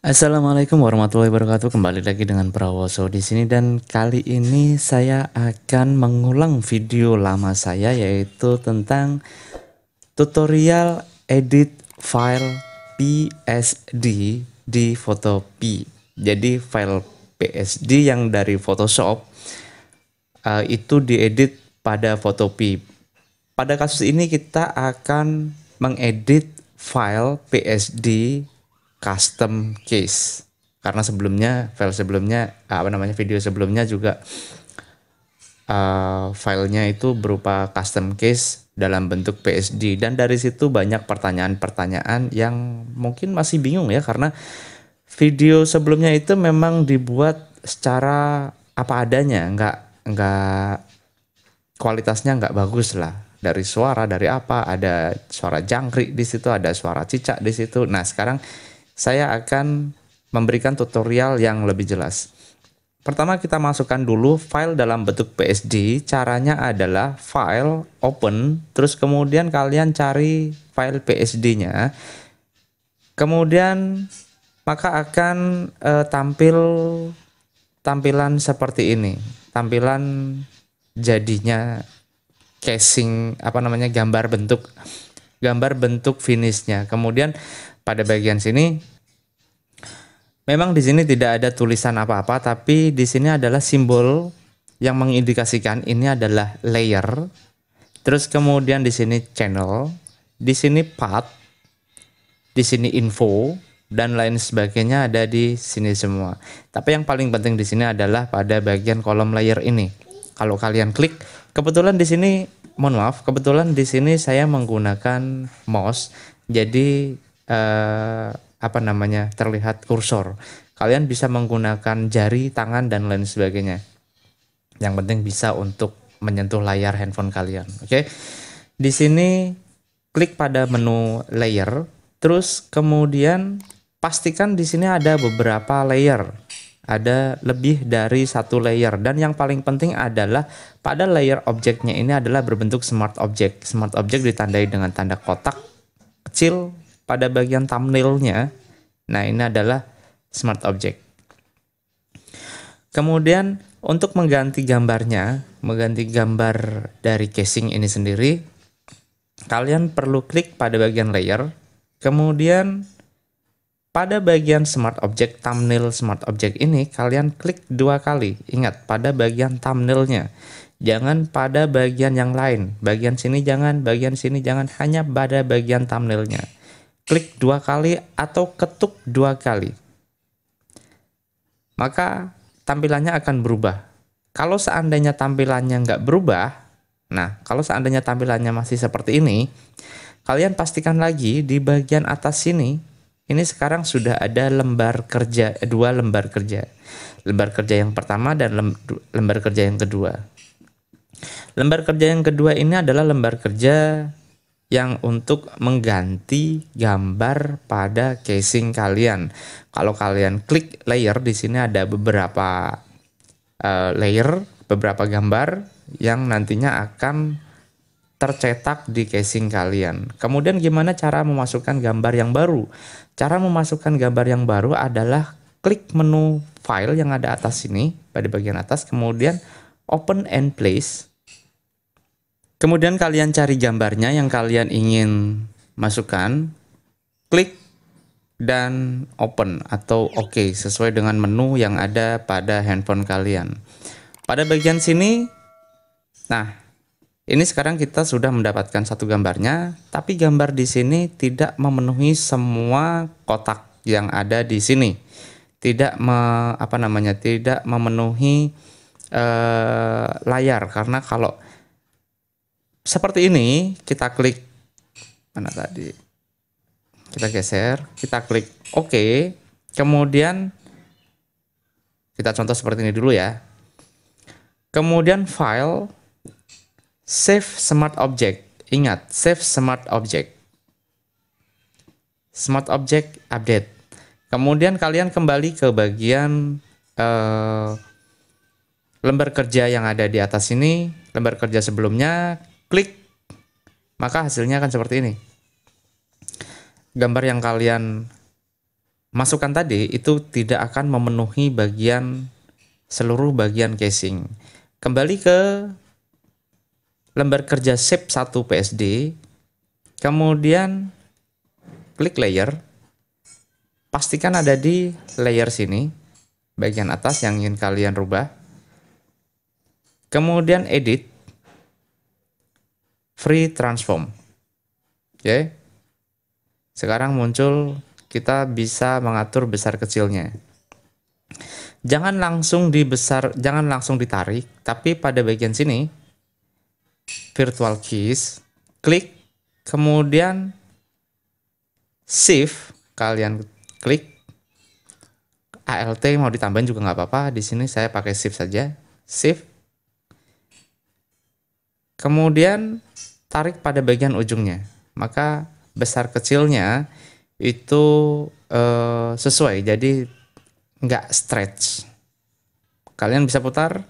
Assalamualaikum warahmatullahi wabarakatuh. Kembali lagi dengan Prawoso di sini dan kali ini saya akan mengulang video lama saya yaitu tentang tutorial edit file PSD di Photopea. Jadi file PSD yang dari Photoshop itu diedit pada Photopea. Pada kasus ini kita akan mengedit file PSD custom case karena sebelumnya video sebelumnya juga filenya itu berupa custom case dalam bentuk PSD dan dari situ banyak pertanyaan-pertanyaan yang mungkin masih bingung ya karena video sebelumnya itu memang dibuat secara apa adanya, nggak kualitasnya nggak bagus lah, dari suara, dari apa, ada suara jangkrik di situ, ada suara cicak di situ. Nah sekarang saya akan memberikan tutorial yang lebih jelas. Pertama kita masukkan dulu file dalam bentuk PSD. Caranya adalah file, open, terus kemudian kalian cari file PSD-nya. Kemudian maka akan tampilan seperti ini. Tampilan jadinya casing gambar bentuk finishnya. Kemudian pada bagian sini memang di sini tidak ada tulisan apa-apa, tapi di sini adalah simbol yang mengindikasikan ini adalah layer. Terus kemudian di sini channel, di sini path, di sini info dan lain sebagainya ada di sini semua. Tapi yang paling penting di sini adalah pada bagian kolom layer ini. Kalau kalian klik, kebetulan di sini kebetulan di sini saya menggunakan mouse. Jadi terlihat kursor. Kalian bisa menggunakan jari, tangan dan lain sebagainya. Yang penting bisa untuk menyentuh layar handphone kalian. Oke. Di sini klik pada menu layer, terus kemudian pastikan di sini ada beberapa layer. Ada lebih dari satu layer dan yang paling penting adalah pada layer objeknya ini adalah berbentuk smart object. Smart object ditandai dengan tanda kotak kecil pada bagian thumbnailnya. Nah ini adalah smart object. Kemudian untuk mengganti gambarnya, mengganti gambar dari casing ini sendiri, kalian perlu klik pada bagian layer, kemudian pada bagian smart object, thumbnail smart object ini kalian klik 2 kali. Ingat pada bagian thumbnailnya, jangan pada bagian yang lain. Bagian sini jangan, bagian sini jangan, hanya pada bagian thumbnailnya. Klik 2 kali atau ketuk 2 kali. Maka tampilannya akan berubah. Kalau seandainya tampilannya nggak berubah, kalau seandainya tampilannya masih seperti ini, kalian pastikan lagi di bagian atas sini. Ini sekarang sudah ada lembar kerja, 2 lembar kerja. Lembar kerja yang pertama dan lembar kerja yang kedua. Lembar kerja yang kedua ini adalah lembar kerja yang untuk mengganti gambar pada casing kalian. Kalau kalian klik layer, di sini ada beberapa layer, beberapa gambar yang nantinya akan tercetak di casing kalian. Kemudian gimana cara memasukkan gambar yang baru? Cara memasukkan gambar yang baru adalah klik menu file yang ada atas sini, pada bagian atas, kemudian open and place. Kemudian kalian cari gambarnya yang kalian ingin masukkan, klik dan open atau OK sesuai dengan menu yang ada pada handphone kalian. Pada bagian sini, ini sekarang kita sudah mendapatkan satu gambarnya, tapi gambar di sini tidak memenuhi semua kotak yang ada di sini. Tidak memenuhi layar, karena kalau seperti ini kita klik kita geser, kita klik OK, kemudian kita contoh seperti ini dulu ya. Kemudian file, save smart object. Ingat, save smart object. Smart object update. Kemudian kalian kembali ke bagian lembar kerja yang ada di atas ini, lembar kerja sebelumnya, klik, maka hasilnya akan seperti ini. Gambar yang kalian masukan tadi itu tidak akan memenuhi seluruh bagian casing. Kembali ke lembar kerja shape 1 PSD, kemudian klik layer, pastikan ada di layer sini, bagian atas yang ingin kalian rubah. Kemudian edit, free transform. Oke. Sekarang muncul, kita bisa mengatur besar kecilnya. Jangan langsung ditarik, tapi pada bagian sini virtual keys, klik, kemudian shift, kalian klik. ALT mau ditambahin juga nggak apa-apa. Di sini saya pakai shift saja. Shift. Kemudian tarik pada bagian ujungnya. Maka besar kecilnya itu sesuai. Jadi nggak stretch. Kalian bisa putar.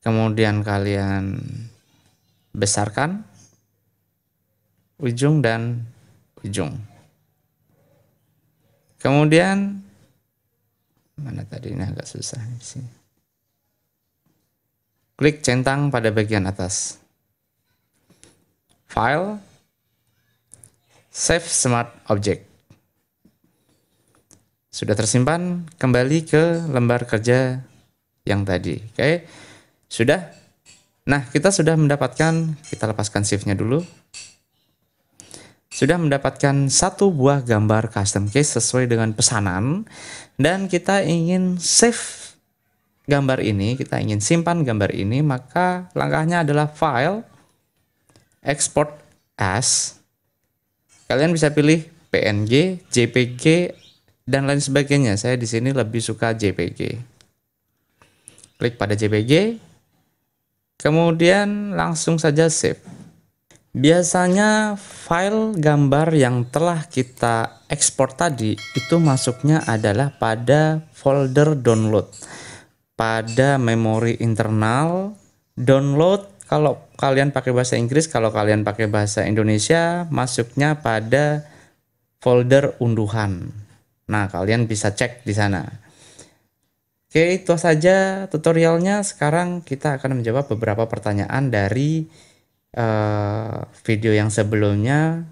Kemudian kalian besarkan ujung dan ujung. Kemudian mana tadi, ini agak susah di sini. Klik centang pada bagian atas. File, Save Smart Object. Sudah tersimpan, kembali ke lembar kerja yang tadi. Oke, sudah. Nah, kita sudah mendapatkan, kita lepaskan shift-nya dulu. Sudah mendapatkan satu buah gambar custom case sesuai dengan pesanan, dan kita ingin save gambar ini, kita ingin simpan gambar ini, maka langkahnya adalah file, export as. Kalian bisa pilih PNG, JPG, dan lain sebagainya. Saya di sini lebih suka JPG. Klik pada JPG, kemudian langsung saja save. Biasanya file gambar yang telah kita ekspor tadi itu masuknya adalah pada folder download, pada memori internal download. Kalau kalian pakai bahasa Inggris, kalau kalian pakai bahasa Indonesia, masuknya pada folder unduhan. Nah, kalian bisa cek di sana. Oke, itu saja tutorialnya. Sekarang kita akan menjawab beberapa pertanyaan dari video yang sebelumnya.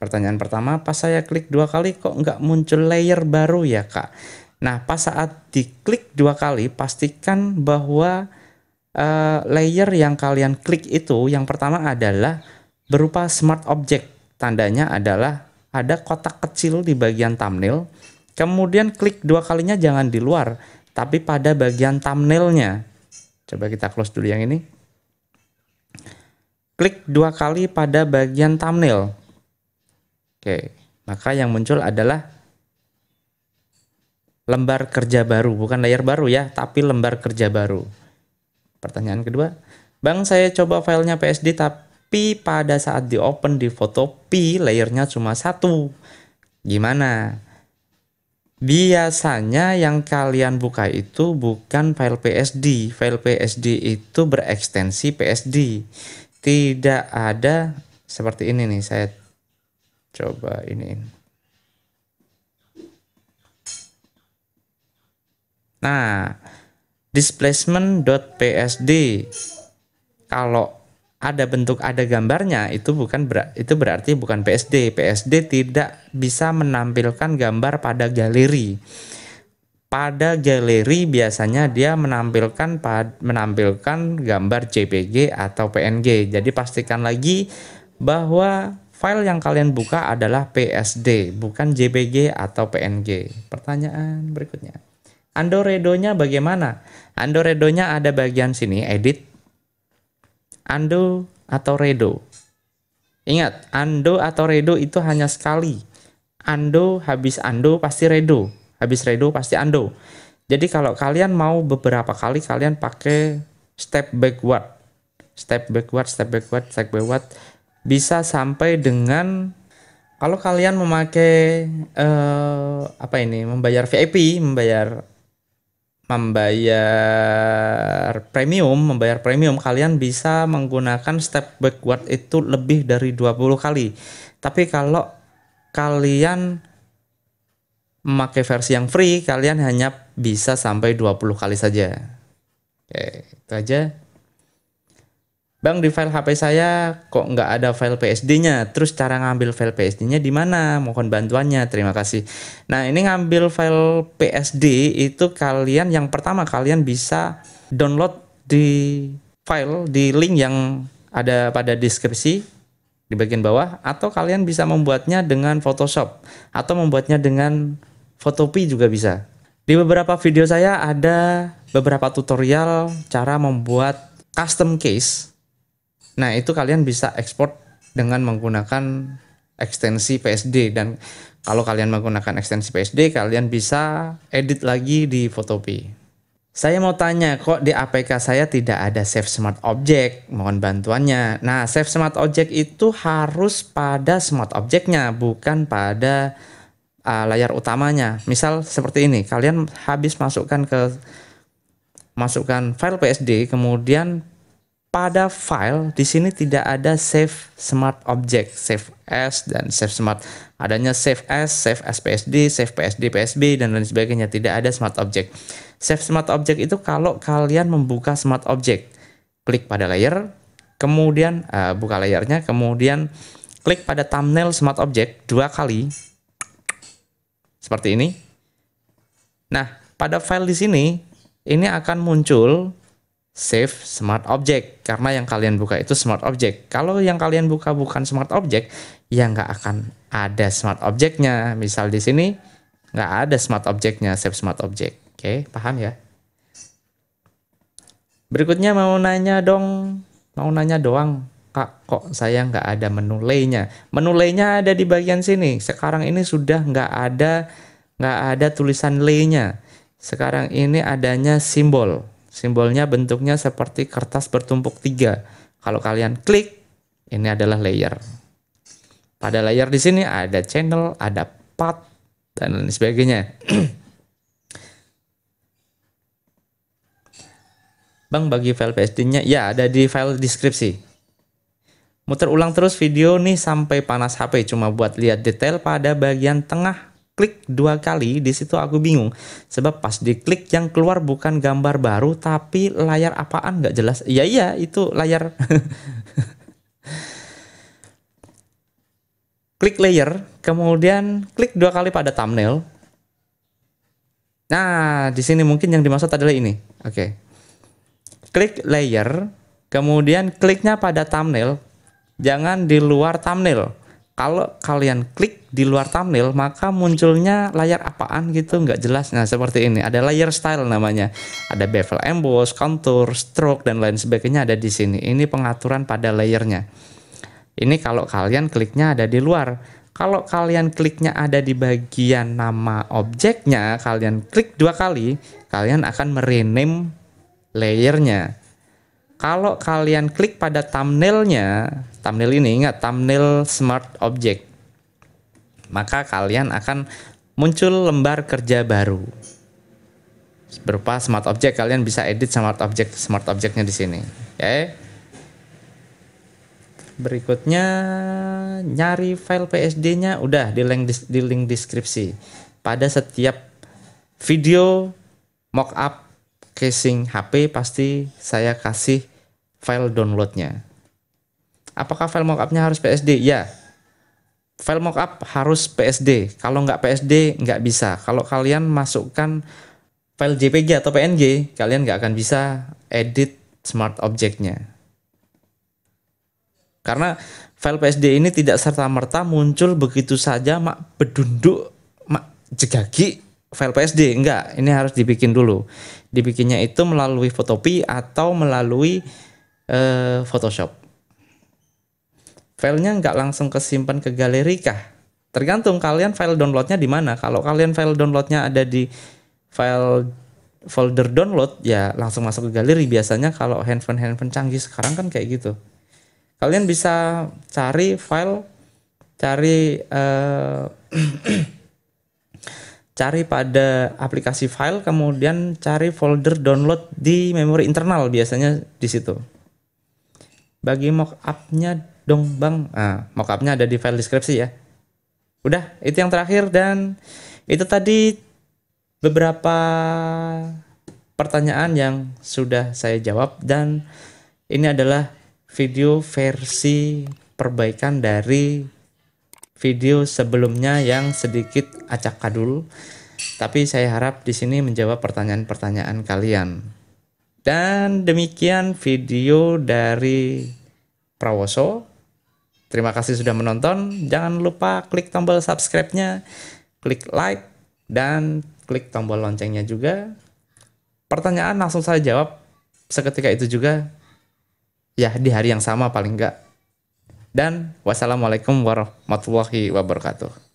Pertanyaan pertama, pas saya klik 2 kali kok nggak muncul layer baru ya kak? Nah, pas saat diklik 2 kali, pastikan bahwa layer yang kalian klik itu yang pertama adalah berupa smart object. Tandanya adalah ada kotak kecil di bagian thumbnail. Kemudian klik 2 kalinya jangan di luar, tapi pada bagian thumbnailnya. Coba kita close dulu yang ini. Klik 2 kali pada bagian thumbnail. Oke, maka yang muncul adalah lembar kerja baru, bukan layer baru ya, tapi lembar kerja baru. Pertanyaan kedua, Bang, saya coba filenya PSD tapi pada saat di open di foto P layernya cuma 1. Gimana? Biasanya yang kalian buka itu bukan file PSD. File PSD itu berekstensi PSD. Tidak ada seperti ini nih, saya coba ini. Nah, displacement.psd, kalau ada gambarnya itu berarti bukan PSD. PSD tidak bisa menampilkan gambar pada galeri. Pada galeri biasanya dia menampilkan gambar JPG atau PNG. Jadi pastikan lagi bahwa file yang kalian buka adalah PSD, bukan JPG atau PNG. Pertanyaan berikutnya, undo redo-nya bagaimana? Undo redo-nya ada bagian sini, edit, undo atau redo. Ingat, undo atau redo itu hanya sekali. Undo, habis undo pasti redo. Habis redo pasti undo. Jadi kalau kalian mau beberapa kali, kalian pakai step backward. Step backward. Bisa sampai dengan, kalau kalian memakai membayar VIP, membayar premium, kalian bisa menggunakan step backward itu lebih dari 20 kali. Tapi kalau kalian memakai versi yang free, kalian hanya bisa sampai 20 kali saja. Oke, itu aja. Bang, di file HP saya kok nggak ada file PSD-nya. Terus cara ngambil file PSD-nya di mana? Mohon bantuannya. Terima kasih. Nah, ini ngambil file PSD itu kalian yang pertama kalian bisa download di file di link yang ada pada deskripsi di bagian bawah, atau kalian bisa membuatnya dengan Photoshop atau membuatnya dengan Photopea juga bisa. Di beberapa video saya ada beberapa tutorial cara membuat custom case. Nah, itu kalian bisa ekspor dengan menggunakan ekstensi PSD, dan kalau kalian menggunakan ekstensi PSD, kalian bisa edit lagi di Photopea. Saya mau tanya, kok di APK saya tidak ada Save Smart Object? Mohon bantuannya. Nah, Save Smart Object itu harus pada Smart Object-nya, bukan pada layar utamanya. Misal seperti ini, kalian habis masukkan file PSD, kemudian pada file di sini tidak ada Save Smart Object, Save As dan Save Smart. Adanya Save As, Save As PSD, Save PSD PSB dan lain sebagainya. Tidak ada Smart Object. Save Smart Object itu kalau kalian membuka Smart Object, klik pada layer, kemudian buka layarnya, kemudian klik pada thumbnail Smart Object 2 kali, seperti ini. Nah, pada file di sini ini akan muncul Save Smart Object, karena yang kalian buka itu Smart Object. Kalau yang kalian buka bukan Smart Object, ya nggak akan ada Smart Object-nya. Misal di sini nggak ada Smart Object-nya, Save Smart Object. Oke, paham ya? Berikutnya mau nanya doang, Kak, kok saya nggak ada menu lay-nya? Menu lay-nya ada di bagian sini. Sekarang ini sudah nggak ada tulisan lay-nya. Sekarang ini adanya simbol. Simbolnya bentuknya seperti kertas bertumpuk 3. Kalau kalian klik, ini adalah layer. Pada layer di sini ada channel, ada path, dan lain sebagainya. Bang, bagi file PSD-nya, ya ada di file deskripsi. Muter ulang terus video nih sampai panas HP, cuma buat lihat detail pada bagian tengah. Klik 2 kali, di situ aku bingung. Sebab pas diklik yang keluar bukan gambar baru, tapi layar apaan nggak jelas. Iya, itu layar. Klik layer, kemudian klik 2 kali pada thumbnail. Nah, di sini mungkin yang dimaksud adalah ini. Oke. Klik layer, kemudian kliknya pada thumbnail. Jangan di luar thumbnail. Kalau kalian klik di luar thumbnail, maka munculnya layar apaan gitu, nggak jelas. Nah, seperti ini. Ada layer style namanya. Ada bevel emboss, contour, stroke, dan lain sebagainya ada di sini. Ini pengaturan pada layernya. Ini kalau kalian kliknya ada di luar. Kalau kalian kliknya ada di bagian nama objeknya, kalian klik 2 kali, kalian akan merename layernya. Kalau kalian klik pada thumbnailnya, thumbnail ini ingat thumbnail Smart Object, maka kalian akan muncul lembar kerja baru berupa Smart Object. Kalian bisa edit Smart Object-nya di sini. Oke. Berikutnya nyari file PSD-nya udah di link deskripsi. Pada setiap video mockup casing HP pasti saya kasih file downloadnya. Apakah file mockupnya harus PSD? Ya, file mockup harus PSD. Kalau nggak PSD nggak bisa. Kalau kalian masukkan file JPG atau PNG, kalian nggak akan bisa edit Smart Object-nya. Karena file PSD ini tidak serta-merta muncul begitu saja mak bedunduk, mak jegagi file PSD. Enggak, ini harus dibikin dulu. Dibikinnya itu melalui Photopea atau melalui Photoshop. Filenya nggak langsung kesimpan ke galeri kah? Tergantung kalian file downloadnya di mana. Kalau kalian file downloadnya ada di file folder download, ya langsung masuk ke galeri. Biasanya kalau handphone canggih sekarang kan kayak gitu. Kalian bisa cari file, cari pada aplikasi file, kemudian cari folder download di memori internal, biasanya di situ. Bagi mockup-nya dong, Bang. Nah, mockup-nya ada di file deskripsi ya. Udah, itu yang terakhir, dan itu tadi beberapa pertanyaan yang sudah saya jawab, dan ini adalah video versi perbaikan dari video sebelumnya yang sedikit acak-adul. Tapi saya harap di sini menjawab pertanyaan-pertanyaan kalian. Dan demikian video dari Prawoso. Terima kasih sudah menonton. Jangan lupa klik tombol subscribe-nya, klik like, dan klik tombol loncengnya juga. Pertanyaan langsung saya jawab seketika itu juga. Ya, di hari yang sama paling enggak. Dan wassalamualaikum warahmatullahi wabarakatuh.